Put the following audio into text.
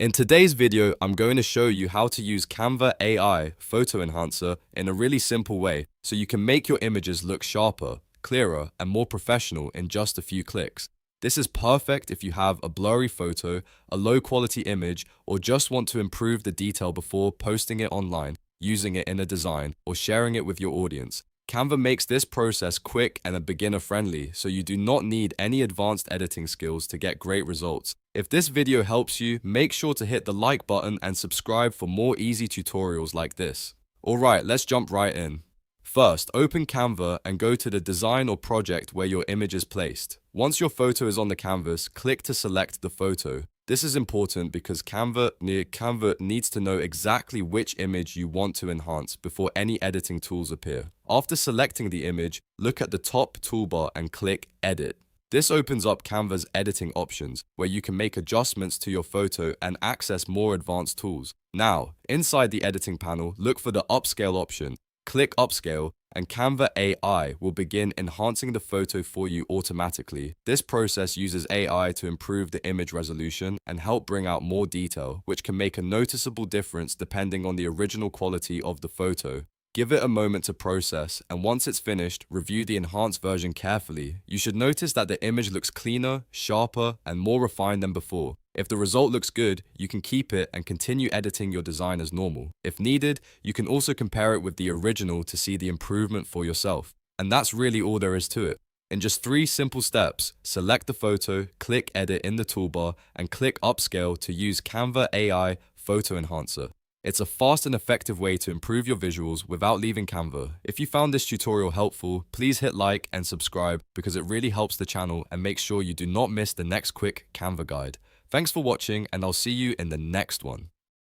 In today's video, I'm going to show you how to use Canva AI photo enhancer in a really simple way so you can make your images look sharper, clearer, and more professional in just a few clicks. This is perfect if you have a blurry photo, a low quality image, or just want to improve the detail before posting it online, using it in a design, or sharing it with your audience. Canva makes this process quick and beginner friendly, so you do not need any advanced editing skills to get great results. If this video helps you, make sure to hit the like button and subscribe for more easy tutorials like this. Alright, let's jump right in. First, open Canva and go to the design or project where your image is placed. Once your photo is on the canvas, click to select the photo. This is important because Canva needs to know exactly which image you want to enhance before any editing tools appear. After selecting the image, look at the top toolbar and click Edit. This opens up Canva's editing options, where you can make adjustments to your photo and access more advanced tools. Now, inside the editing panel, look for the Upscale option. Click Upscale, and Canva AI will begin enhancing the photo for you automatically. This process uses AI to improve the image resolution and help bring out more detail, which can make a noticeable difference depending on the original quality of the photo. Give it a moment to process, and once it's finished, review the enhanced version carefully. You should notice that the image looks cleaner, sharper, and more refined than before. If the result looks good, you can keep it and continue editing your design as normal. If needed, you can also compare it with the original to see the improvement for yourself. And that's really all there is to it. In just 3 simple steps, select the photo, click Edit in the toolbar, and click Upscale to use Canva AI Photo Enhancer. It's a fast and effective way to improve your visuals without leaving Canva. If you found this tutorial helpful, please hit like and subscribe because it really helps the channel and make sure you do not miss the next quick Canva guide. Thanks for watching, and I'll see you in the next one.